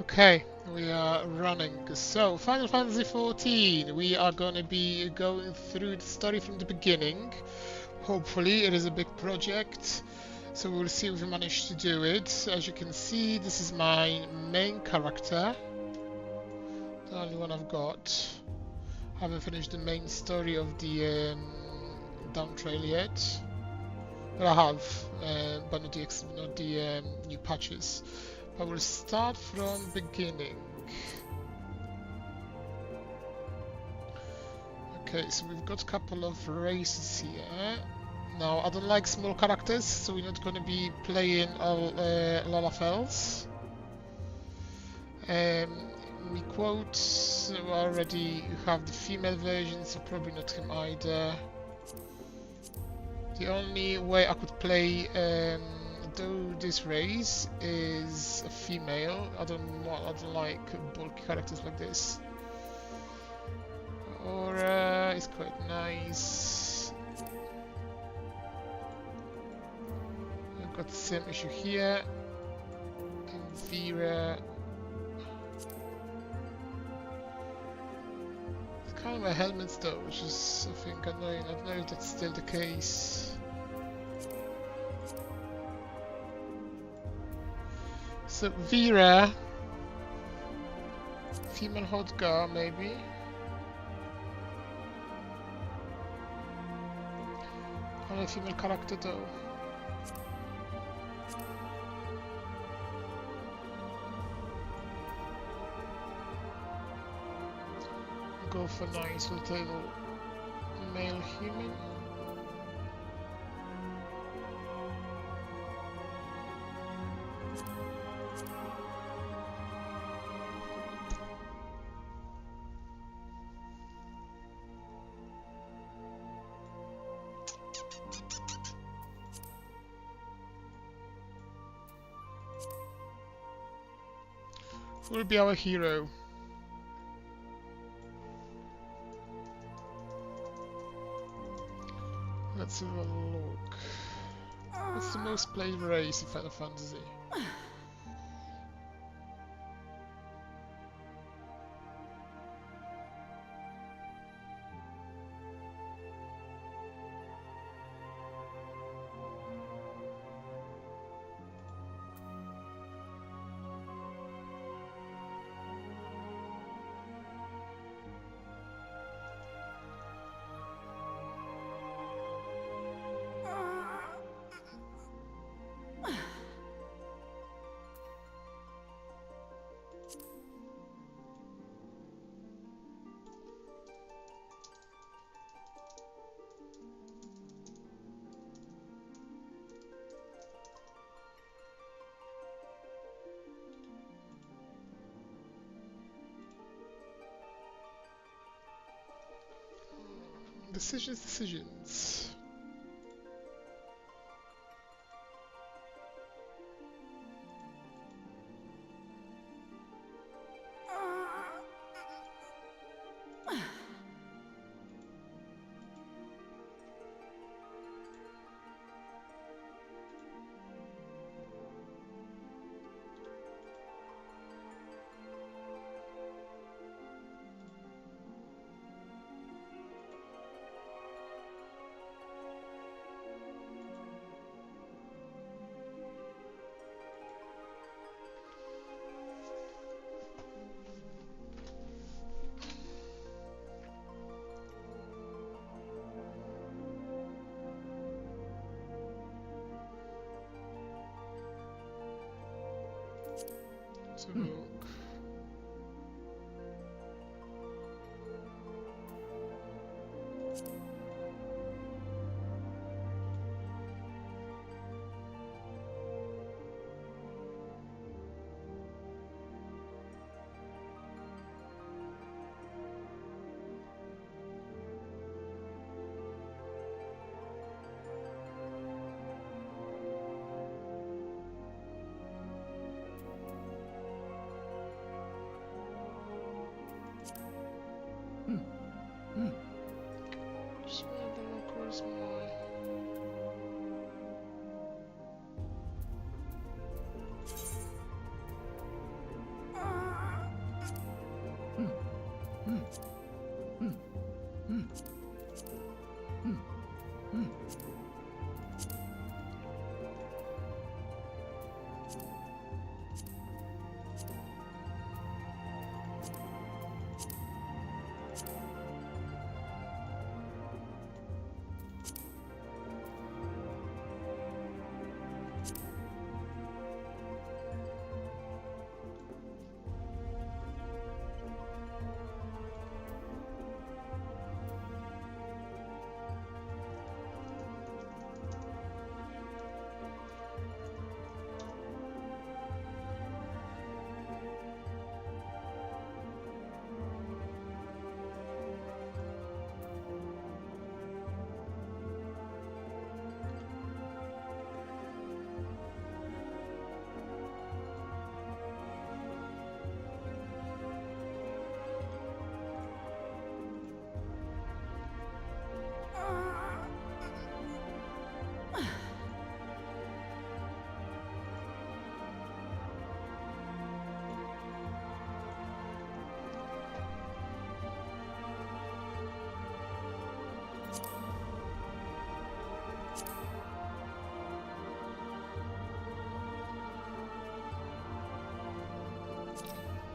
Okay, we are running. So, Final Fantasy XIV, we are going to be going through the story from the beginning. Hopefully, it is a big project, so we'll see if we manage to do it. As you can see, this is my main character, the only one I've got. I haven't finished the main story of the Down Trail yet. Well, I have, but not the new patches. But we'll start from beginning. Okay, so we've got a couple of races here. Now, I don't like small characters, so we're not going to be playing all Lalafels. We quote, we already have the female version, so probably not him either. The only way I could play do this race is a female. I don't like bulky characters like this. Aura is quite nice. I've got the same issue here. And Vera. It's kind of a helmet though, which is I think annoying. I don't know if that's still the case. So Vera, female hot girl maybe. Only female character though. Go for nice little male human. Who will be our hero? Let's have a look. What's the most played race in Final Fantasy? Decisions. So look. Just wanna have a look, where's my...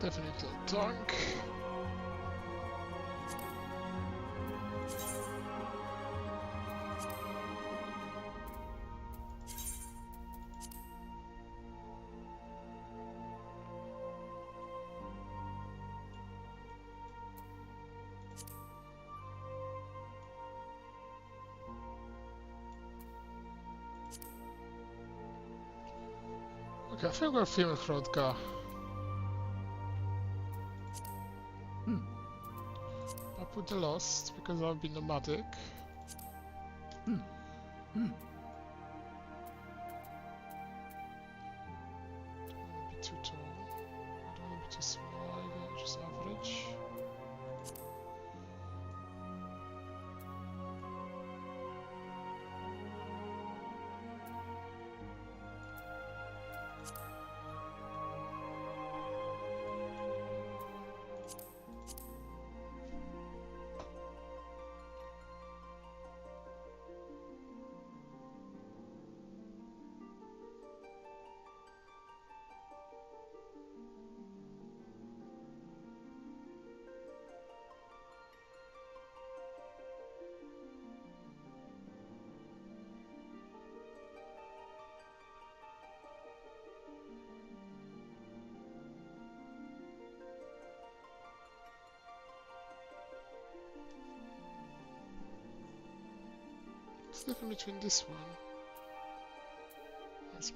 Definitely a tank. Okay, I think we're female Hrodka. I put the lost because I'll be nomadic. Don't want to be too tall. I don't want to be too small either, just average. What's the difference between this one? That's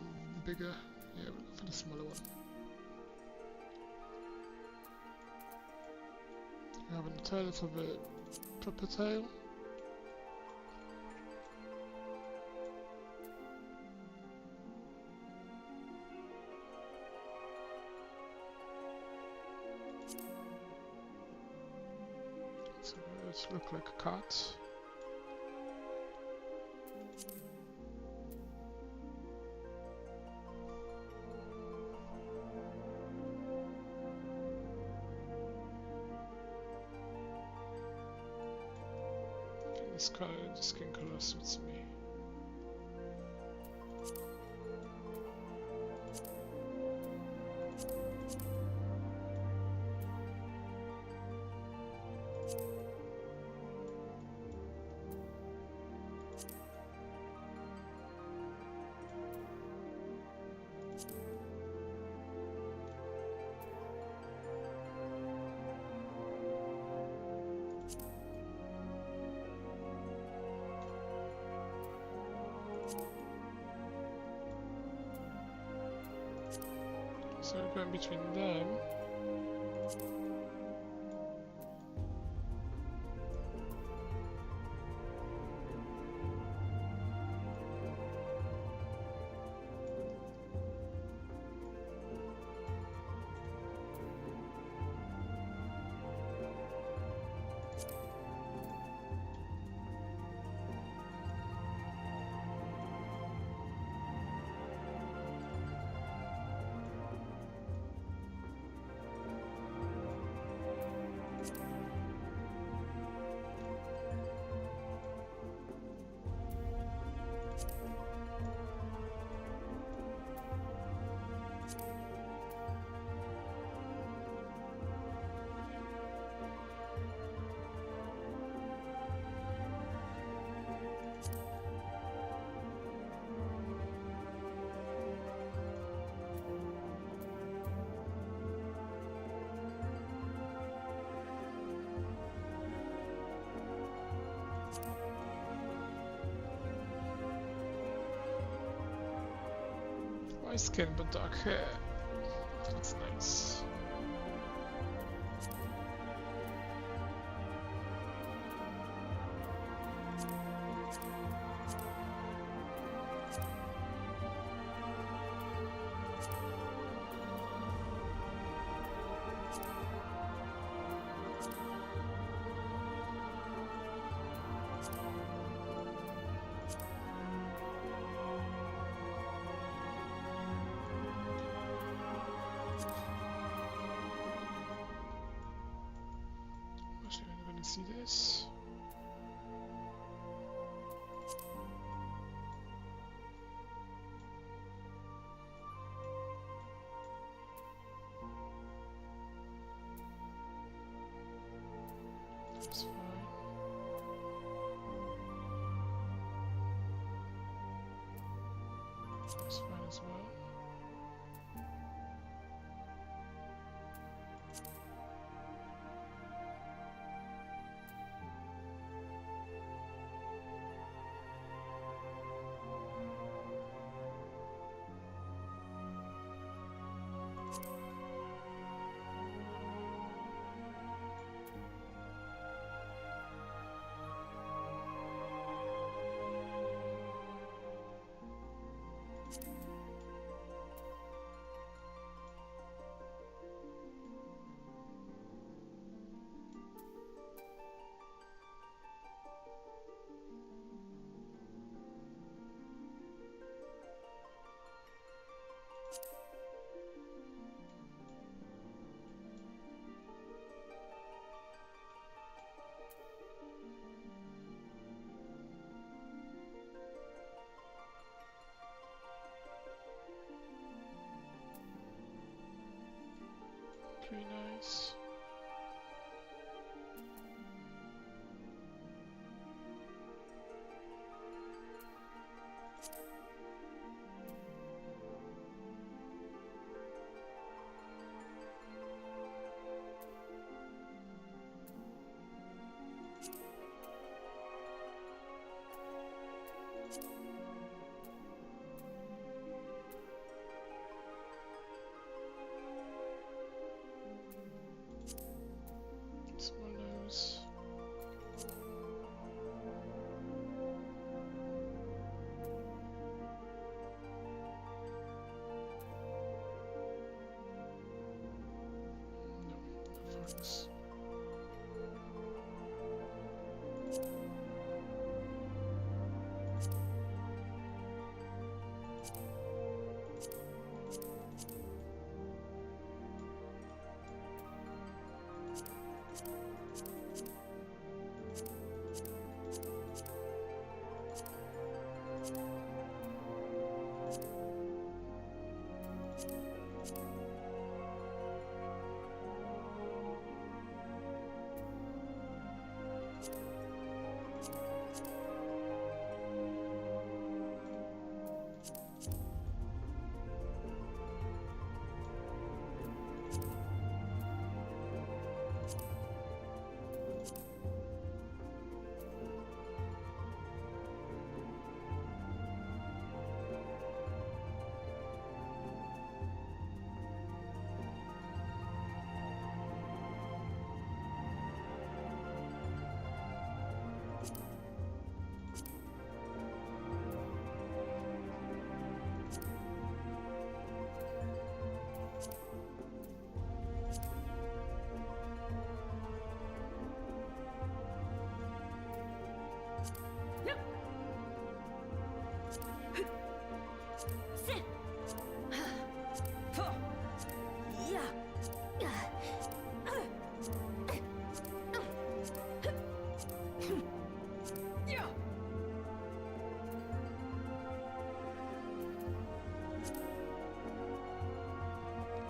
bigger. Yeah, we'll go for the smaller one. We have a tail for the proper tail. So it looks like a cat. This color, the skin color suits me. So we're going between them. White skin but dark hair. That's nice. See this? That's fine. That's fine as well. Pretty nice. Small nose. No, no thanks.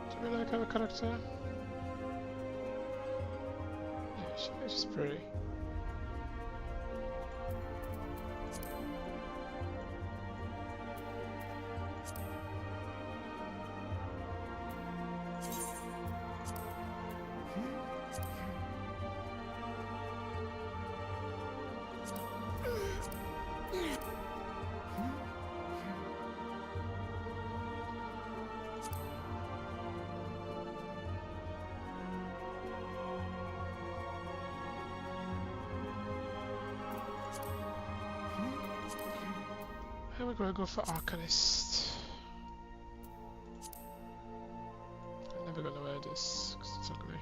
Do we like our character? Yeah, she's pretty. And we're gonna go for Arcanist. I'm never gonna wear this because it's ugly.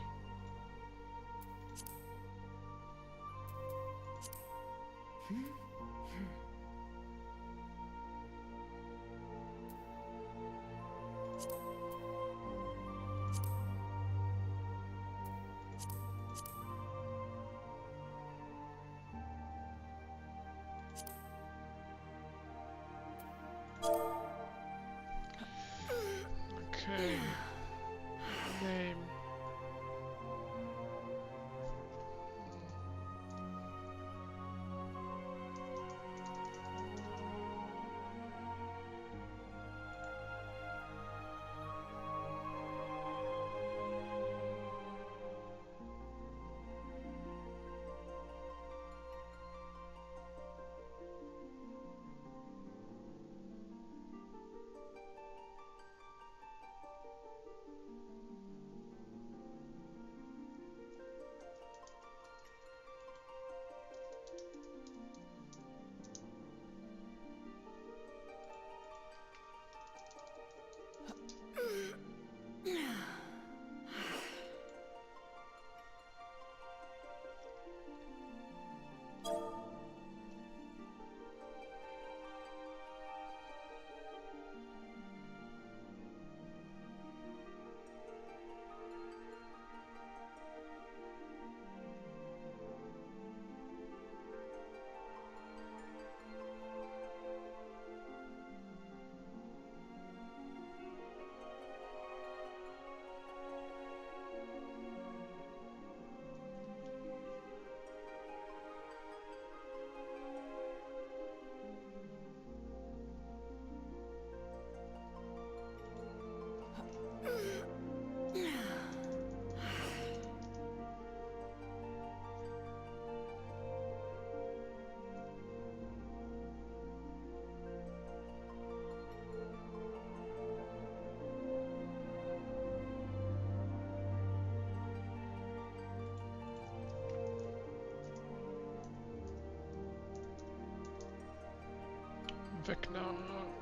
Vecna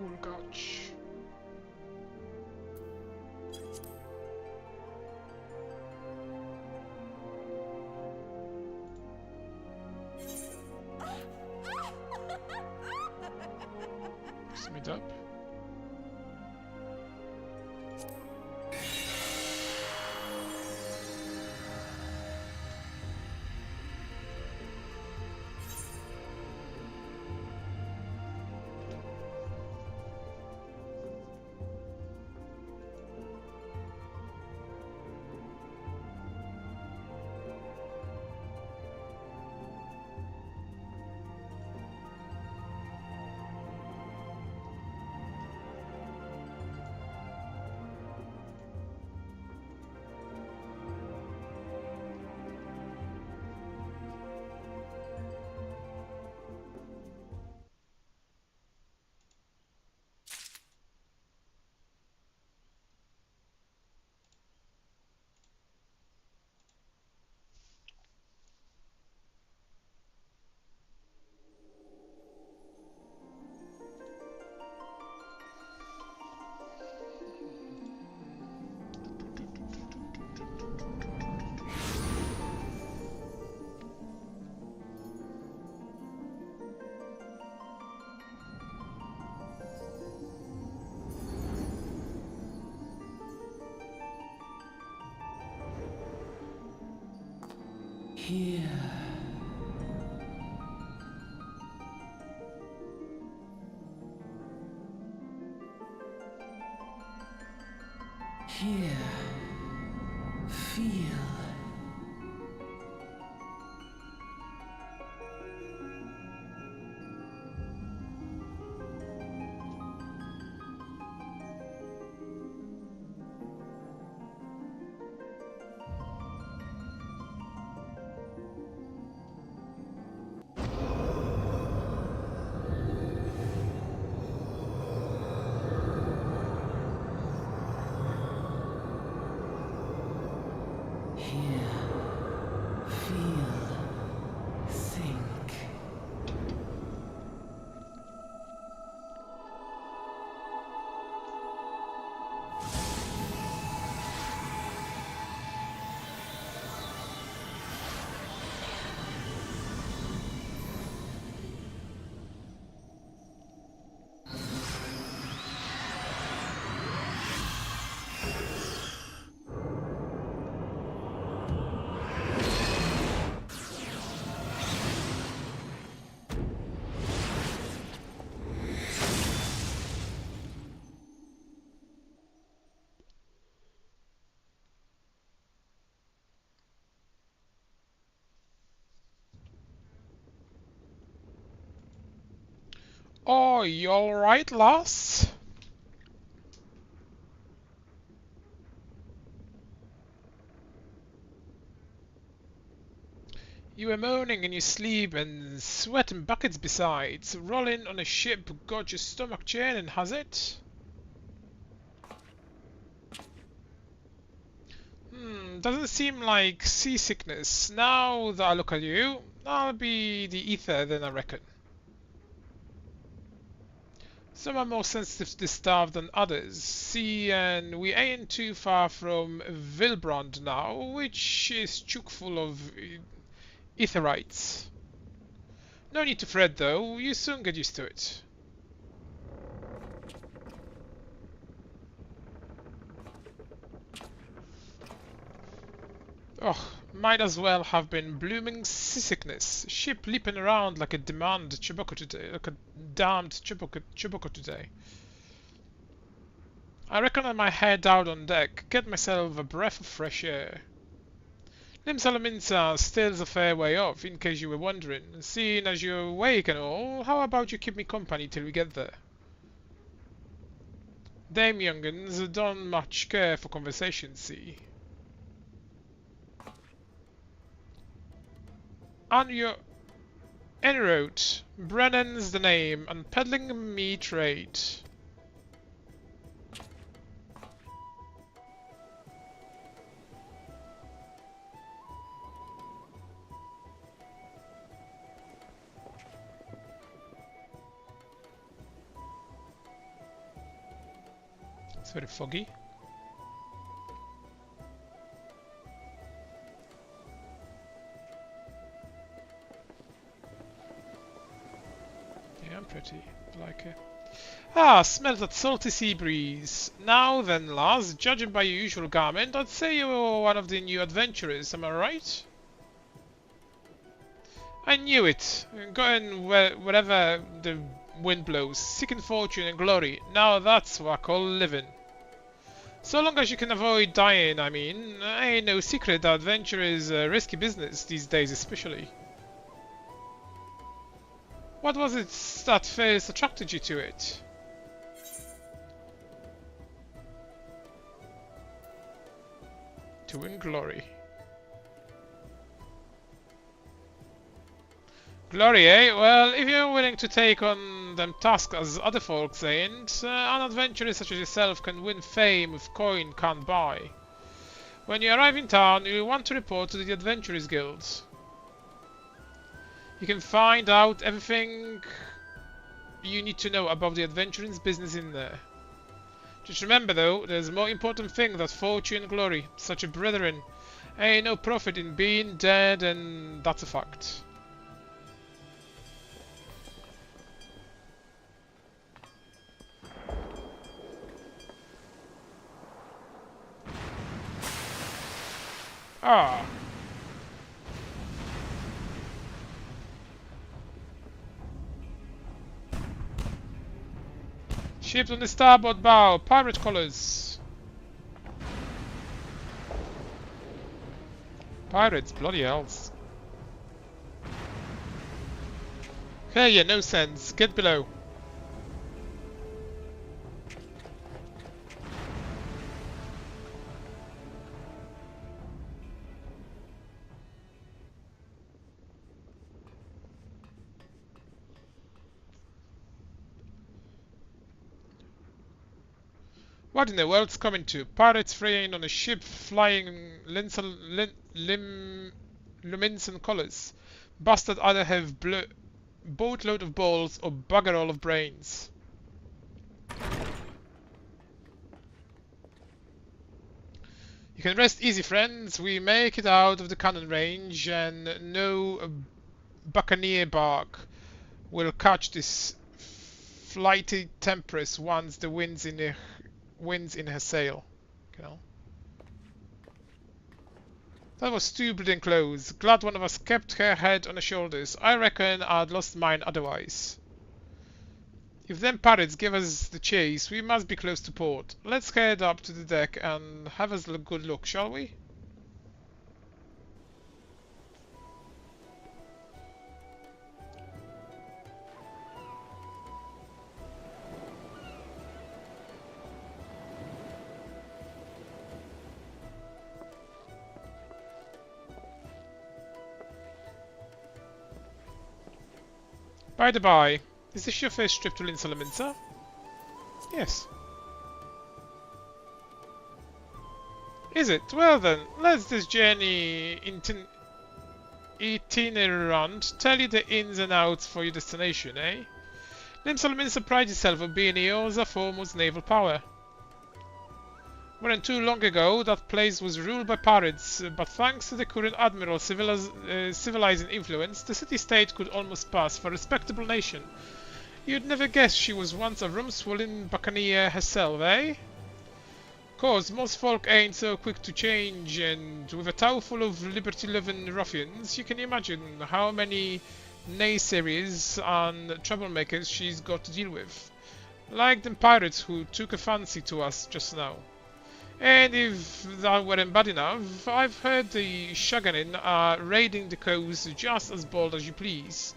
Ulgach. Let's meet up. Here. Here. Feel. Oh, you alright, lass? You were moaning in your sleep and sweating buckets besides. Rolling on a ship got your stomach churning, has it? Doesn't seem like seasickness. Now that I look at you, I'll be the ether then, I reckon. Some are more sensitive to this stuff than others. See, and we ain't too far from Vilbrand now, which is chock full of etherites. No need to fret though, you soon get used to it. Ugh, might as well have been blooming seasickness. Ship leaping around like a damned Chewbacca today. Today. I reckon I might head out on deck, get myself a breath of fresh air. Lim Salaminsa still's a fair way off, in case you were wondering. Seeing as you're awake and all, how about you keep me company till we get there? Them young'uns don't much care for conversation, see. On your any road, Brennan's the name, and peddling me trade. very foggy. Yeah, I'm pretty like it. Ah, smell that salty sea breeze. Now then, lass, judging by your usual garment, I'd say you're one of the new adventurers, am I right? I knew it. Going wherever the wind blows, seeking fortune and glory. Now that's what I call living. So long as you can avoid dying, I mean. Ain't no secret that adventure is a risky business these days especially. What was it that first attracted you to it? To win glory. Glory, eh? Well, if you're willing to take on them tasks as other folks ain't, an adventurer such as yourself can win fame with coin can't buy. When you arrive in town, you'll want to report to the Adventurers Guild. You can find out everything you need to know about the adventuring's business in there. Just remember though, there's a more important thing than fortune and glory. Such a brethren. Ain't no profit in being dead, and that's a fact. Ah. Ship on the starboard bow, pirate colors. Pirates, bloody hells. Okay, yeah, no sense. Get below. What in the world's coming to? Pirates fraying on a ship flying Luminson colours. Bastard either have boatload of balls or bugger all of brains. You can rest easy, friends. We make it out of the cannon range, and no buccaneer bark will catch this flighty temptress once the wind's in her sail. You know. That was stupid and close. Glad one of us kept her head on her shoulders. I reckon I'd lost mine otherwise. If them pirates give us the chase, we must be close to port. Let's head up to the deck and have a good look, shall we? By the by, is this your first trip to Linsalaminsa? Yes. Is it? Well then, let's this journey itinerant tell you the ins and outs for your destination, eh? Linsalaminsa prides itself on being Eosa's foremost naval power. Weren't too long ago, that place was ruled by pirates, but thanks to the current admiral's civilizing influence, the city-state could almost pass for a respectable nation. You'd never guess she was once a rum-swilling buccaneer herself, eh? Course, most folk ain't so quick to change, and with a town full of liberty-loving ruffians, you can imagine how many naysayers and troublemakers she's got to deal with. Like them pirates who took a fancy to us just now. And if that weren't bad enough, I've heard the Shaganin are raiding the coast just as bold as you please.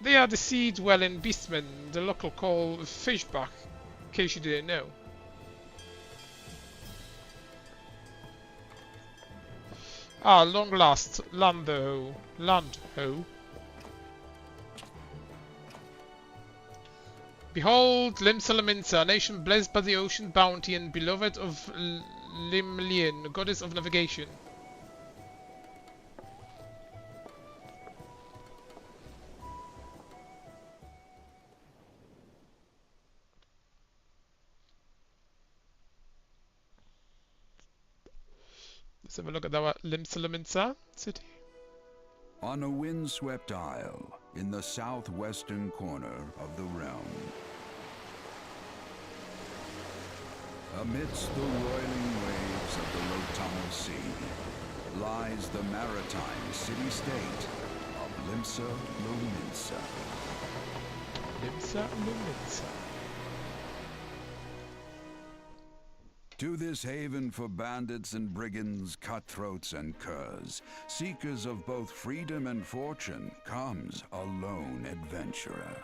They are the sea-dwelling beastmen the local call fishback, in case you didn't know. Ah, long last, land ho. Behold, Limsalaminsa, a nation blessed by the ocean bounty and beloved of Limlian, goddess of navigation. Let's have a look at our Limsa city. On a windswept isle in the southwestern corner of the realm, amidst the roiling waves of the Lotama Sea, lies the maritime city-state of Limsa Lominsa. Limsa Lominsa. To this haven for bandits and brigands, cutthroats and curs, seekers of both freedom and fortune, comes a lone adventurer.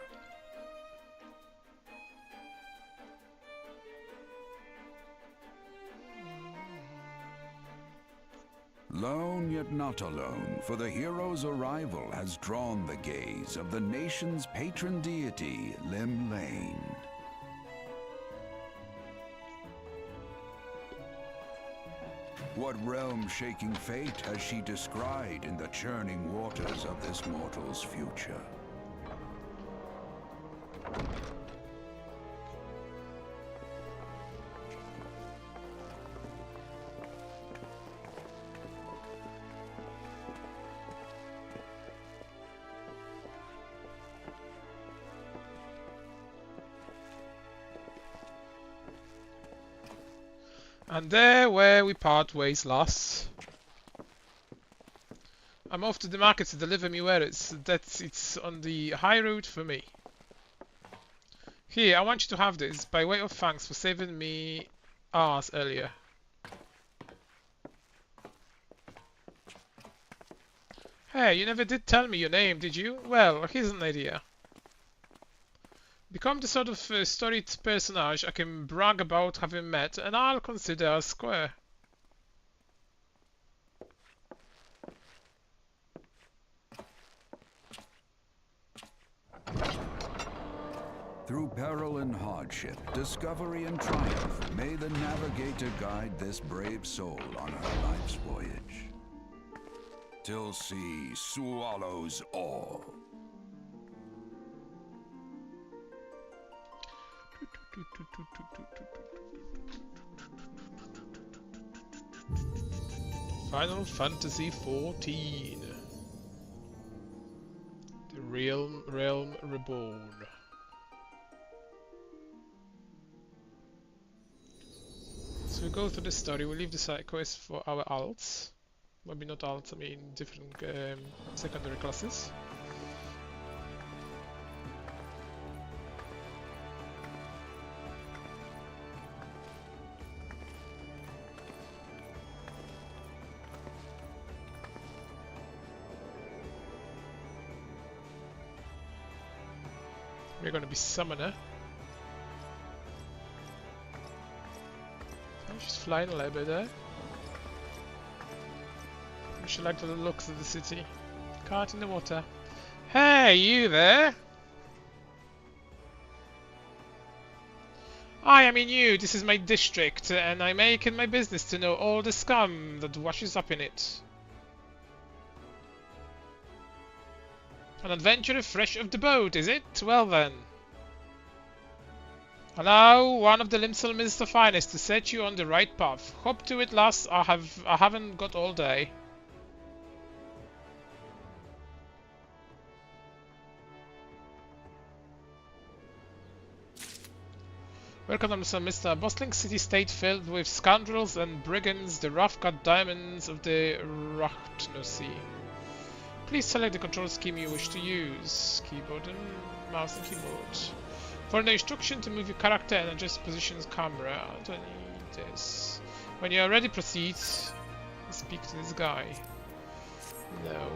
Lone yet not alone, for the hero's arrival has drawn the gaze of the nation's patron deity, Lim Lane. What realm-shaking fate has she descried in the churning waters of this mortal's future? And there where we part ways last. I'm off to the market to deliver me wares. It's on the high road for me. Here, I want you to have this by way of thanks for saving me ours earlier. Hey, you never did tell me your name, did you? Well, here's an idea. Become the sort of storied personage I can brag about having met, and I'll consider us square. Through peril and hardship, discovery and triumph, may the navigator guide this brave soul on her life's voyage. Till sea swallows all. Final Fantasy XIV. The Realm Reborn. So we go through the story, we leave the side quest for our alts. Maybe not alts, I mean different secondary classes. We're gonna be summoner. She's flying a little bit there. She liked the looks of the city. Cart in the water. Hey, you there? I mean you, this is my district, and I make it my business to know all the scum that washes up in it. An adventurer fresh off the boat, is it? Well then. Allow one of the Limsa finest to set you on the right path. Hop to it, lass. I haven't got all day. Welcome to Mr. Bustling city-state filled with scoundrels and brigands, the rough-cut diamonds of the Rachtnosea. Please select the control scheme you wish to use. Keyboard and mouse and keyboard. For the instruction to move your character and adjust position's camera, I don't need this. When you are ready, proceed. Speak to this guy. No.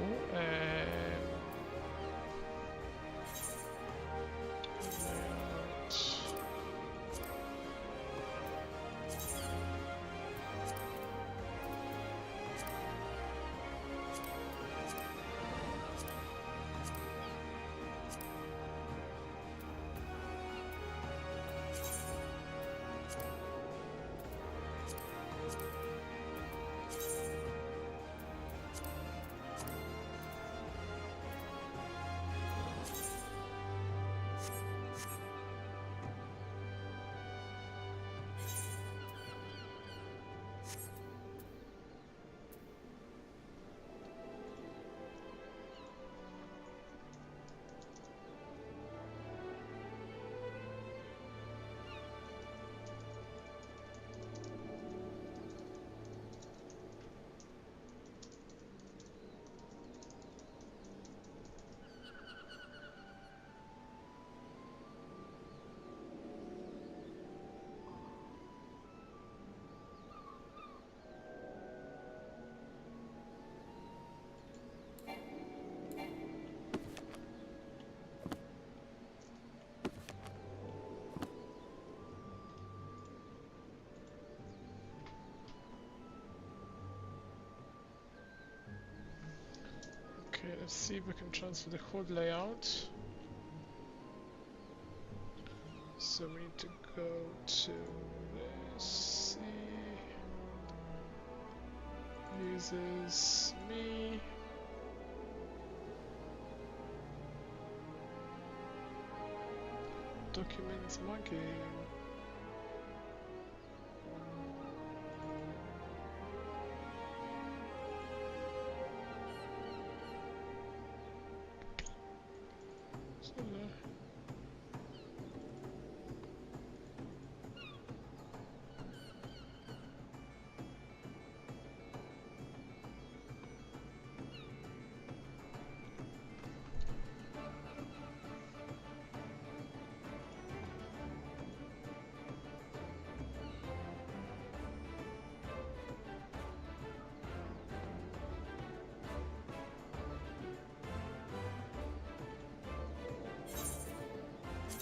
Let's see if we can transfer the HUD layout. So we need to go to, let's see, users, me, documents, my game.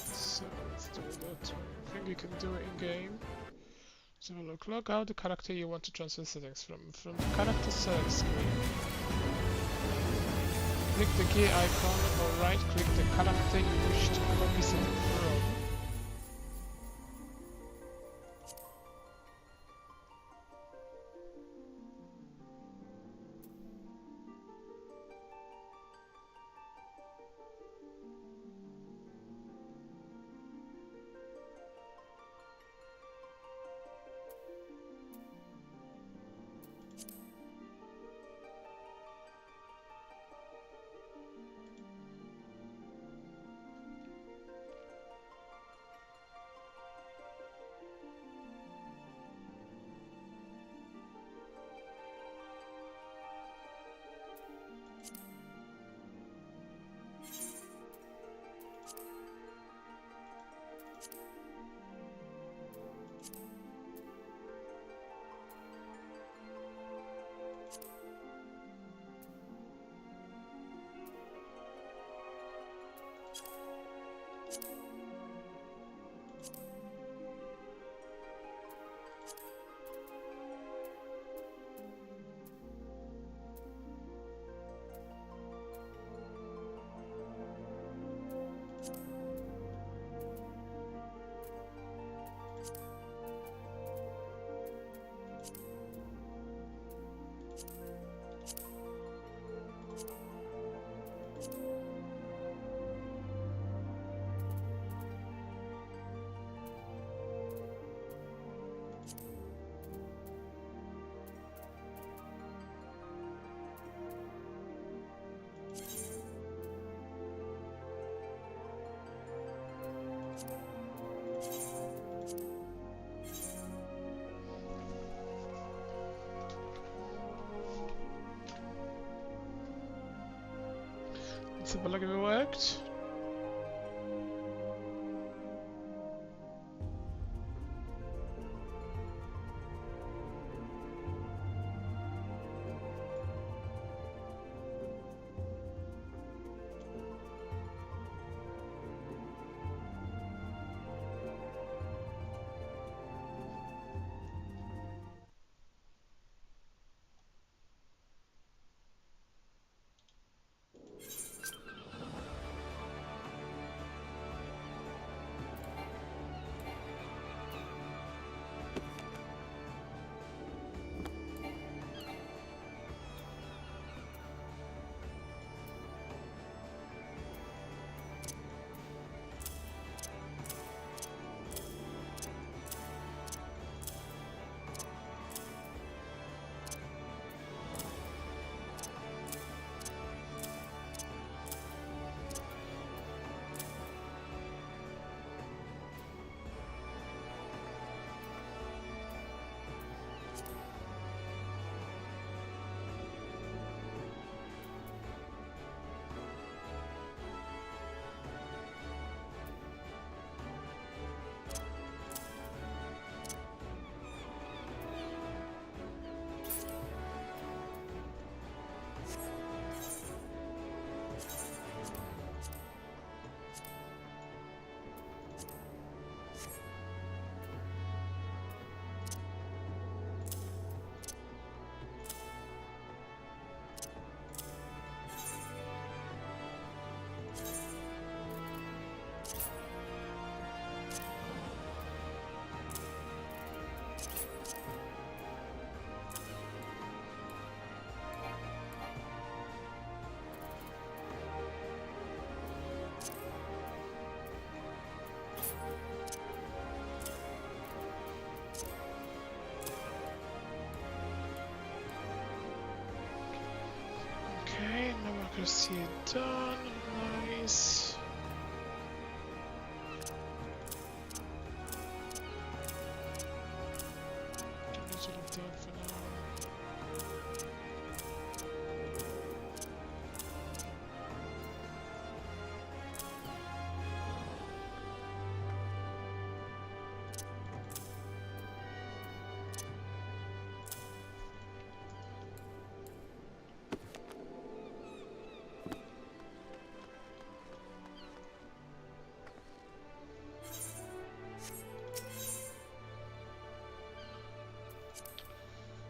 So let's do that. I think you can do it in game. So look, log out the character you want to transfer settings from. From the character select screen, click the gear icon or right click the character you wish to copy setting from. Let's have a look if it worked. Dossier done. Nice. Get rid of that for now.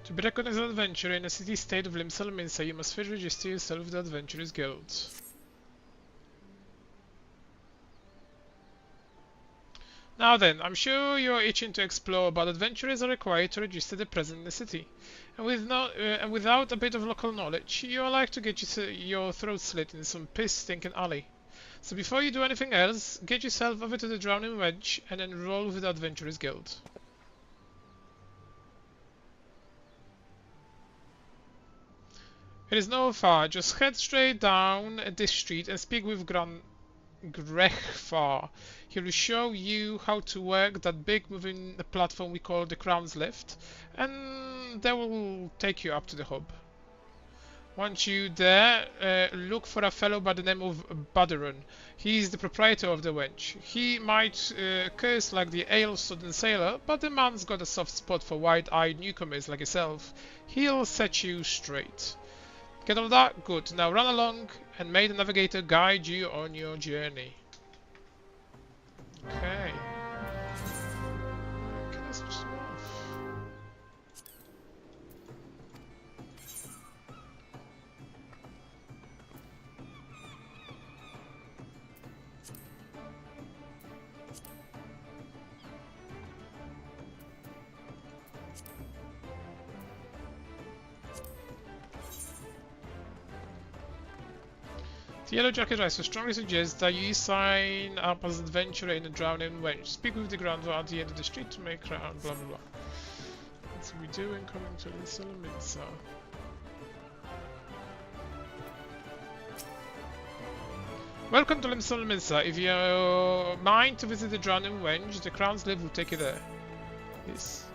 To be recognized as an adventurer in a city-state of Limsa, you must first register yourself with the Adventurers Guild. Now then, I'm sure you're itching to explore, but adventurers are required to register their presence in the city. And without a bit of local knowledge, you're like to get your throat slit in some piss-stinking alley. So before you do anything else, get yourself over to the Drowning Wench and enroll with the Adventurers Guild. It is no far, just head straight down this street and speak with Grechfar. He will show you how to work that big moving platform we call the Crown's Lift, and that will take you up to the hub. Once you're there, look for a fellow by the name of Baderon. He is the proprietor of the wench. He might curse like the ale-sodden sailor, but the man's got a soft spot for wide-eyed newcomers like yourself. He'll set you straight. Get all that? Good. Now run along and may the navigator guide you on your journey. Okay. Can I switch them off? The Yellow Jacket Riser strongly suggests that you sign up as an adventurer in the Drowning Wench. Speak with the groundhog at the end of the street to make round, blah blah blah. What's we doing coming to Limsa? Welcome to Limsa. If you mind to visit the Drowning Wench, the Crown's Live will take you there. Yes.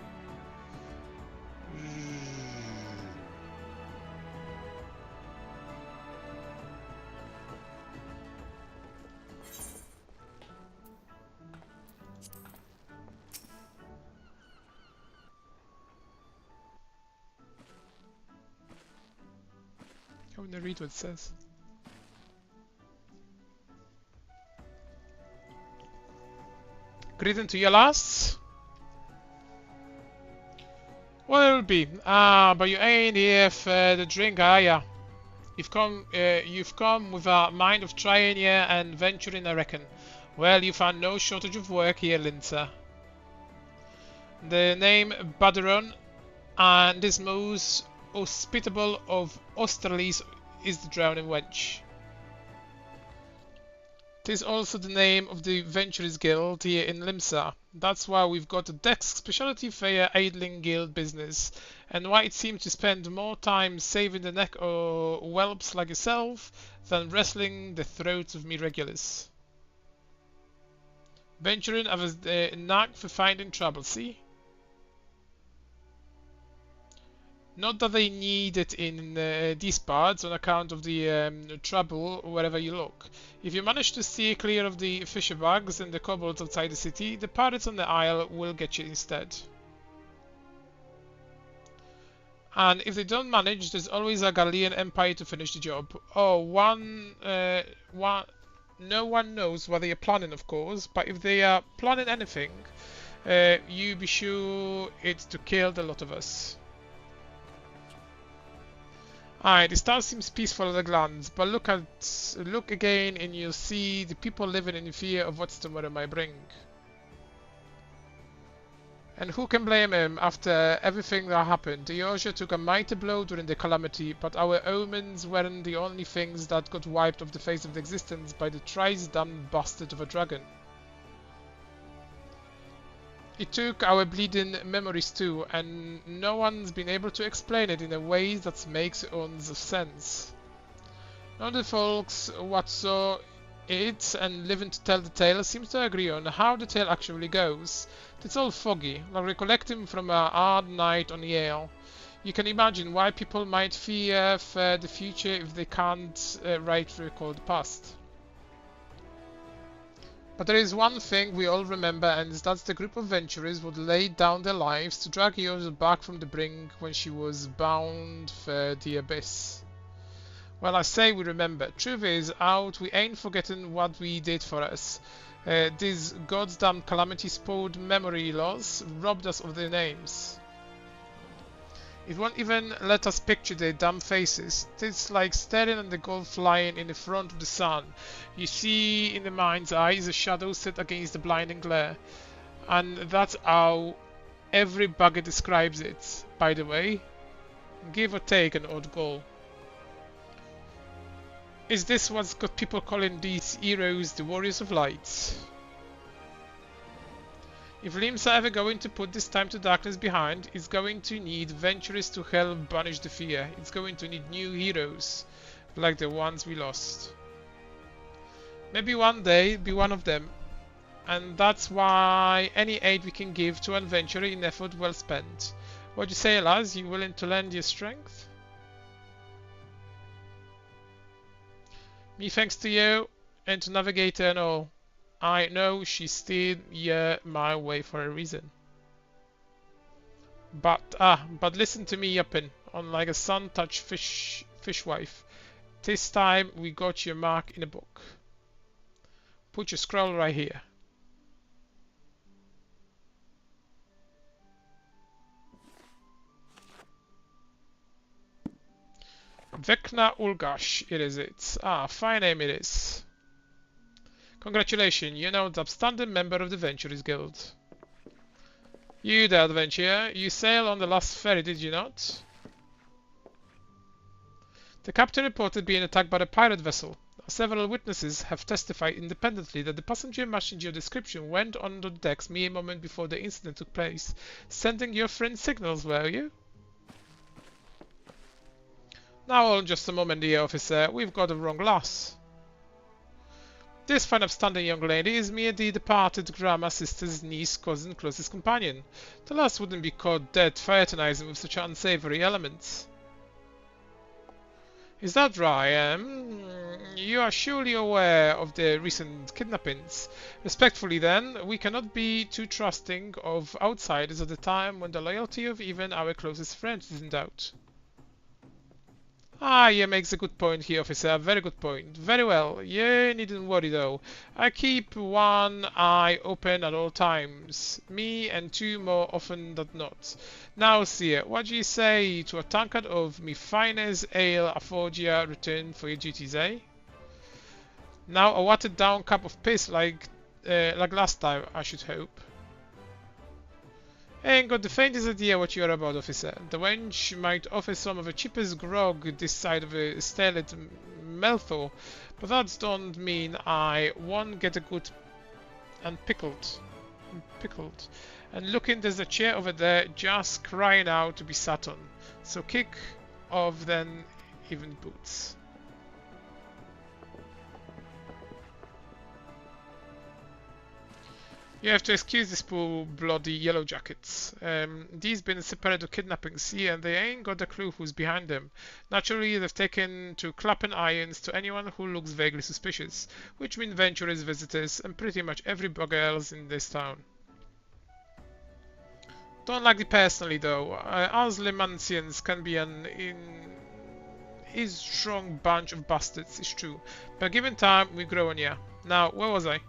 I want to read what it says. Greeting to your lasts. What it'll be? But you ain't here for the drink, are ya? You've come with a mind of trying here and venturing, I reckon. Well, you found no shortage of work here, Linzer. The name Baderon, and this most hospitable of Osterlies is the Drowning Wench. It is also the name of the Adventurers Guild here in Limsa. That's why we've got a desk specialty for your idling guild business, and why it seems to spend more time saving the neck of whelps like yourself than wrestling the throats of me regulars. Venturing have a knack for finding trouble, see? Not that they need it in these parts on account of the trouble wherever you look. If you manage to steer clear of the fisherbugs and the kobolds outside the city, the pirates on the isle will get you instead. And if they don't manage, there's always a Gallian Empire to finish the job. Oh, no one knows what they are planning, of course, but if they are planning anything, you be sure it's to kill the lot of us. Alright, the town seems peaceful at a glance, but look again and you'll see the people living in fear of what tomorrow might bring. And who can blame him after everything that happened? Eosia took a mighty blow during the calamity, but our omens weren't the only things that got wiped off the face of existence by the thrice-damned bastard of a dragon. It took our bleeding memories too, and no one's been able to explain it in a way that makes sense. None of the folks what saw it and living to tell the tale seems to agree on how the tale actually goes. It's all foggy, like recollecting from a hard night on Yale. You can imagine why people might fear for the future if they can't rightly recall the past. But there is one thing we all remember, and that's the group of adventurers would lay down their lives to drag yours back from the brink when she was bound for the abyss. Well, I say we remember. Truth is, out, we ain't forgetting what we did for us. This goddamn calamity-spoiled memory loss robbed us of their names. It won't even let us picture their dumb faces. It's like staring at the gold flying in the front of the sun. You see in the mind's eye the shadow set against the blinding glare. And that's how every bugger describes it, by the way. Give or take an odd goal. Is this what's got people calling these heroes the Warriors of Light? If Limbs are ever going to put this time to darkness behind, it's going to need adventurers to help banish the fear. It's going to need new heroes, like the ones we lost. Maybe one day be one of them, and that's why any aid we can give to an adventurer in effort well spent. What do you say, lads? You willing to lend your strength? Me thanks to you, and to Navigator and all. I know she steered you my way for a reason. But listen to me, Uppin, on like a sun-touched fishwife. This time we got your mark in a book. Put your scroll right here. Vecna Ulgash, it is it. Fine name it is. Congratulations, you're now the upstanding member of the Adventurers Guild. You there, adventurer, you sailed on the last ferry, did you not? The captain reported being attacked by a pirate vessel. Several witnesses have testified independently that the passenger matching your description went on the decks mere moment before the incident took place, sending your friend signals, were you? Now, hold just a moment, dear officer, we've got the wrong lass. This fine upstanding young lady is mere the departed grandma, sister's niece, cousin, closest companion. The lass wouldn't be caught dead fraternizing with such unsavory elements. Is that right? You are surely aware of the recent kidnappings. Respectfully then, we cannot be too trusting of outsiders at a time when the loyalty of even our closest friends is in doubt. You makes a good point here, officer. A very good point. Very well. You needn't worry, though. I keep one eye open at all times. Me and two more often than not. Now, sir, what do you say to a tankard of me finest ale afford you return for your duties, eh? Now, a watered-down cup of piss like last time, I should hope. Ain't got the faintest idea what you're about, officer. The wench might offer some of the cheapest grog this side of a starlit Melthor, but that don't mean I won't get a good and pickled. And looking, there's a chair over there just crying out to be sat on. So kick off then, even boots. You have to excuse these poor bloody yellow jackets. These been separate of kidnappings here, and they ain't got a clue who's behind them. Naturally, they've taken to clapping irons to anyone who looks vaguely suspicious, which mean adventurers, visitors, and pretty much every bugger else in this town. Don't like it personally, though. Us Lemantians can be is strong bunch of bastards, it's true. But given time, we grow on ya. Now, where was I?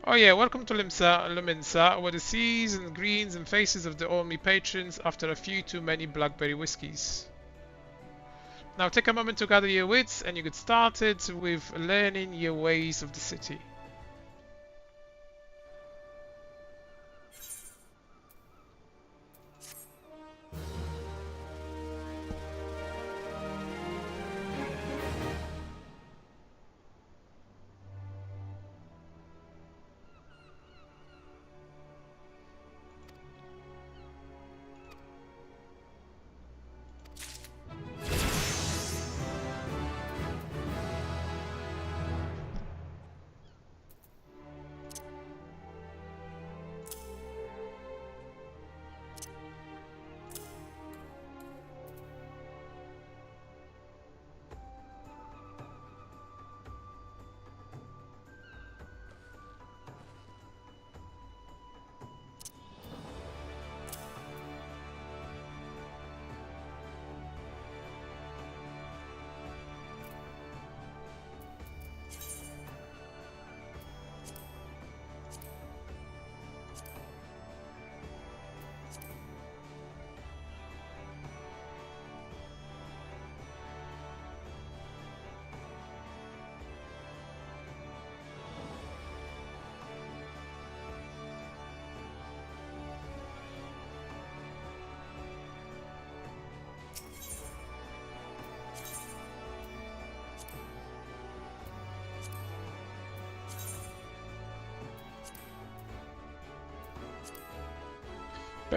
Oh yeah, welcome to Luminsa, where the seas and greens and faces of the only patrons after a few too many blackberry whiskies. Now take a moment to gather your wits and you get started with learning your ways of the city.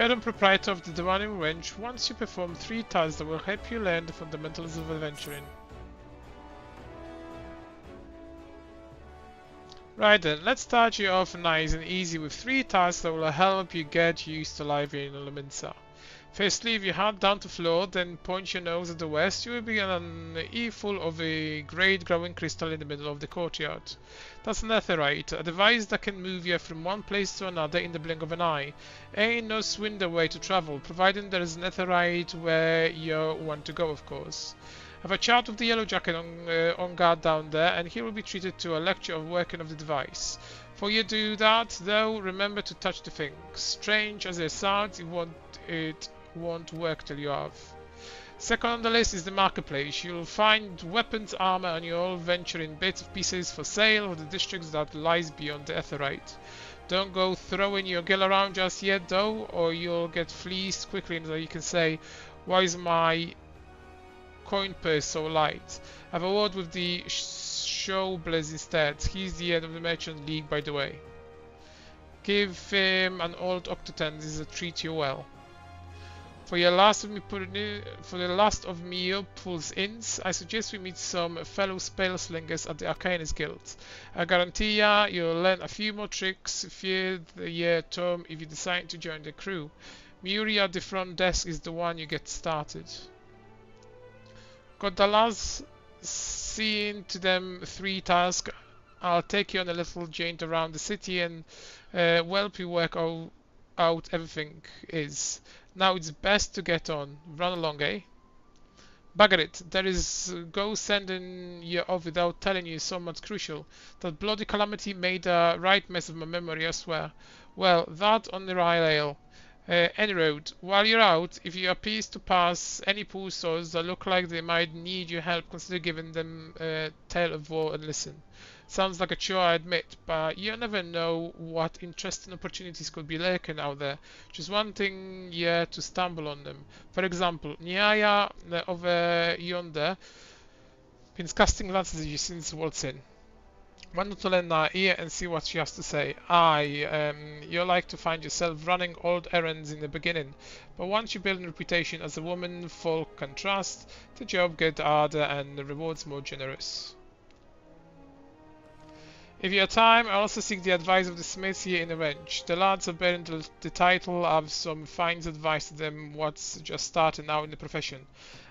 Baron, proprietor of the Divine Range, once you perform 3 tasks that will help you learn the fundamentals of adventuring. Right then, let's start you off nice and easy with 3 tasks that will help you get used to life here in Limsa. Firstly, if you head down to floor, then point your nose at the west, you will be on an earful of a great glowing crystal in the middle of the courtyard. That's netherite, a device that can move you from one place to another in the blink of an eye. Ain't no swindle way to travel, providing there is netherite where you want to go, of course. Have a chat with the yellow jacket on guard down there, and he will be treated to a lecture of working of the device. Before you do that, though, remember to touch the thing. Strange as it sounds, it won't work till you have. Second on the list is the marketplace. You'll find weapons, armor, and you'll venture in bits of pieces for sale for the districts that lies beyond the Etherite. Don't go throwing your gear around just yet, though, or you'll get fleeced quickly, and you can say, "Why is my coin purse so light?" Have a word with the Showbliz instead. He's the head of the Merchant League, by the way. Give him an old octoten. This is a treat you well. For the last of meal pulls ins, I suggest we meet some fellow spellslingers at the Arcanist Guild. I guarantee you'll learn a few more tricks for the year term if you decide to join the crew. Muri at the front desk is the one you get started. Got the last seeing to them 3 tasks. I'll take you on a little jaunt around the city and help you work out everything is. Now it's best to get on. Run along, eh? Bugger it. There is go sending you off without telling you so much crucial. That bloody calamity made a right mess of my memory, I swear. Well, that on the rail ale. Any road. While you're out, if you appear to pass any poor souls that look like they might need your help, consider giving them a tale of woe and listen. Sounds like a chore, I admit, but you never know what interesting opportunities could be lurking out there. Just one thing, yeah, to stumble on them. For example, Nyaya over yonder been casting glances at you since waltzing. Why not to lend her ear and see what she has to say? Aye, you like to find yourself running old errands in the beginning, but once you build a reputation as a woman folk can trust, the job gets harder and the rewards more generous. If you have time, I also seek the advice of the smiths here in the ranch. The lads are bearing the title have some fine advice to them what's just starting out in the profession.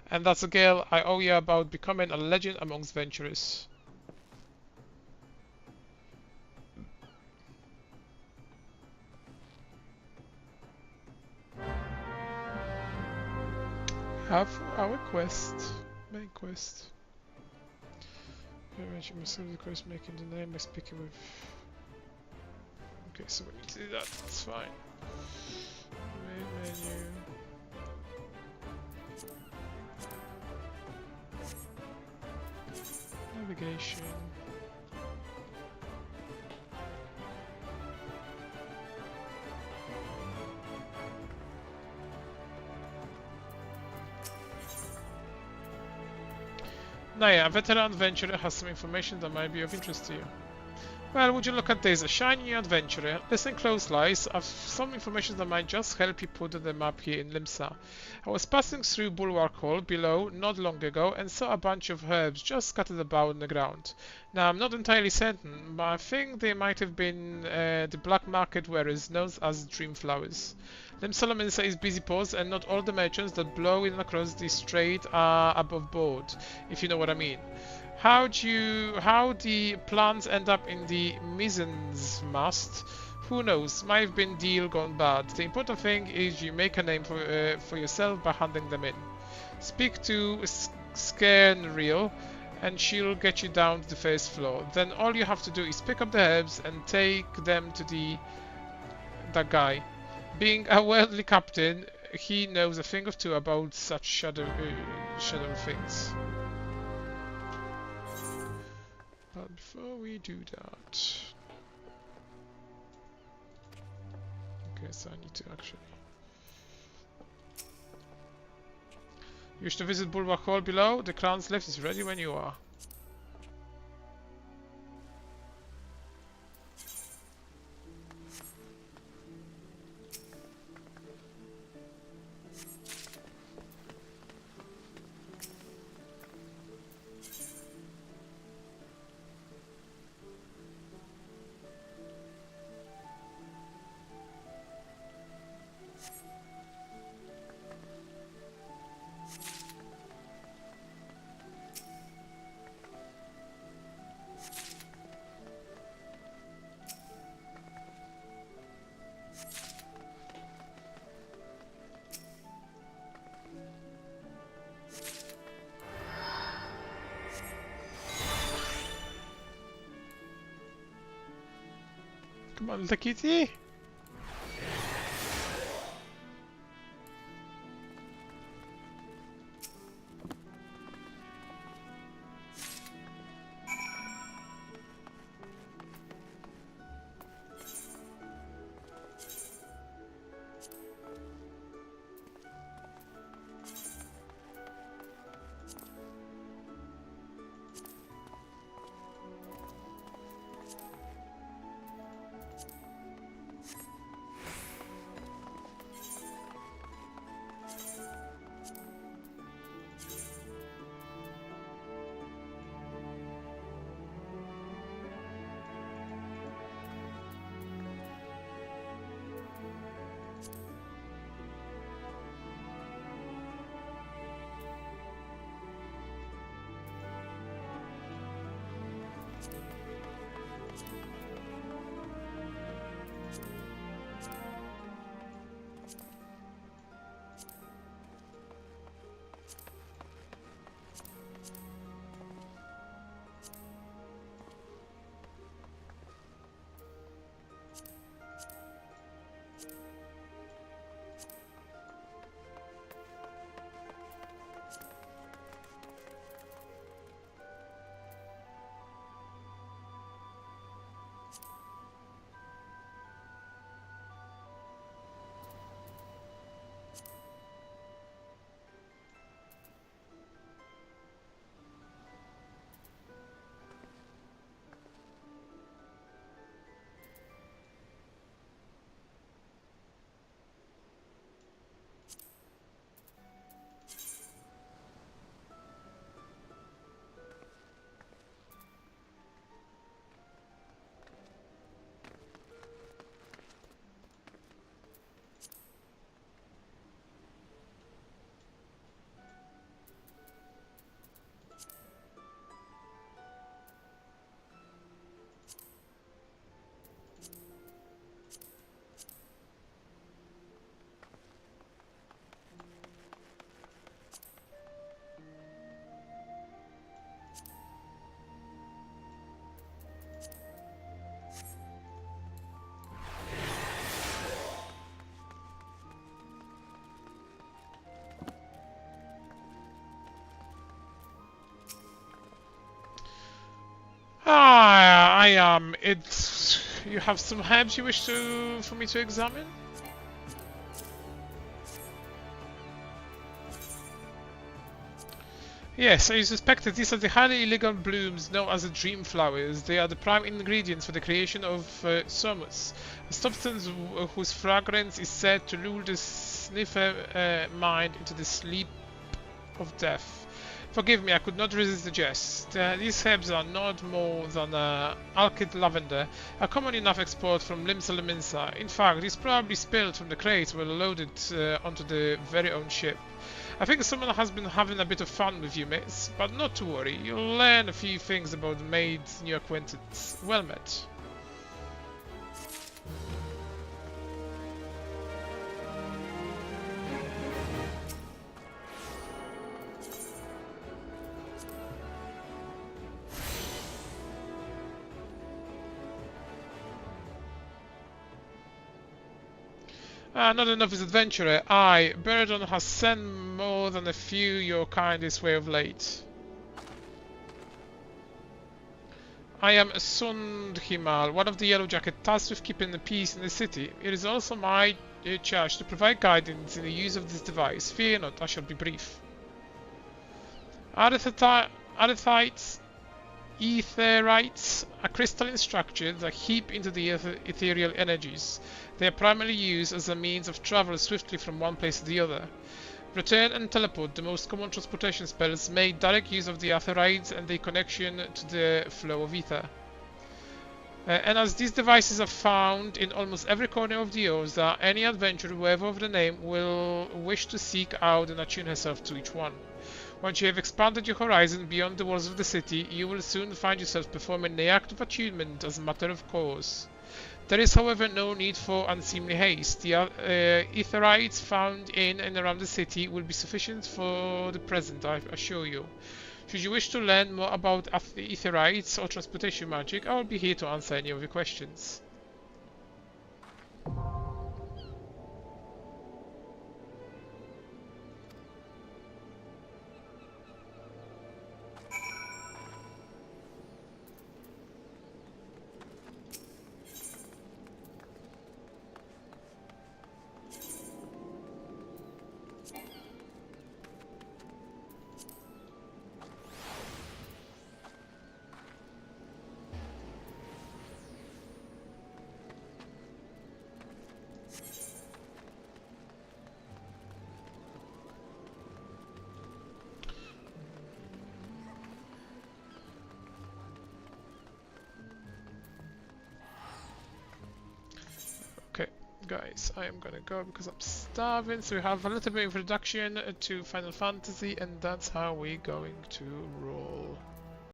And that's a girl I owe you about becoming a legend amongst venturers. Have our quest, main quest. You must serve the quest making the name by speaking with. Okay, so we need to do that. That's fine. Main menu. Navigation. Now yeah, a veteran adventurer has some information that might be of interest to you. Well, would you look at this? A shiny new adventurer. Listen close, lies. I've some information that might just help you put the map here in Limsa. I was passing through Bulwark Hall below not long ago and saw a bunch of herbs just scattered about on the ground. Now, I'm not entirely certain, but I think they might have been the black market wearers known as dream flowers. Limsa is busy paws, and not all the merchants that blow in across the strait are above board, if you know what I mean. How the plans end up in the mizzen's mast, who knows? Might have been deal gone bad. The important thing is you make a name for yourself by handing them in. Speak to Skernriel, and she'll get you down to the first floor. Then all you have to do is pick up the herbs and take them to that guy. Being a worldly captain, he knows a thing or two about such shadow things. But before we do that, okay, so I need to actually. You wish to visit Bulwark Hall below? The crown's lift is ready when you are. Come on, little kitty. It's... You have some herbs you wish for me to examine? Yes, I suspect that these are the highly illegal blooms known as the dream flowers. They are the prime ingredients for the creation of somus, a substance whose fragrance is said to lull the sniffer mind into the sleep of death. Forgive me, I could not resist the jest. These herbs are not more than alkyd lavender, a common enough export from Limsa Leminsa. In fact, these probably spilled from the crates were loaded onto the very own ship. I think someone has been having a bit of fun with you, miss, but not to worry. You'll learn a few things about the maid's new acquaintance. Well met. Not enough is adventurer. Aye, Burdon has sent more than a few your kind this way of late. I am Sundhimal, one of the Yellow Jacket tasked with keeping the peace in the city. It is also my charge to provide guidance in the use of this device. Fear not, I shall be brief. Arethites, Etherites are crystalline structures that heap into the ethereal energies. They are primarily used as a means of travel swiftly from one place to the other. Return and teleport, the most common transportation spells, make direct use of the Aetherites and their connection to the flow of ether. And as these devices are found in almost every corner of the Oza, any adventurer, whoever of the name, will wish to seek out and attune herself to each one. Once you have expanded your horizon beyond the walls of the city, you will soon find yourself performing the act of attunement as a matter of course. There is, however, no need for unseemly haste. The Etherites found in and around the city will be sufficient for the present, I assure you. Should you wish to learn more about Etherites or transportation magic, I will be here to answer any of your questions. guys, I am gonna go because I'm starving. So we have a little bit of introduction to Final Fantasy, and that's how we're going to roll.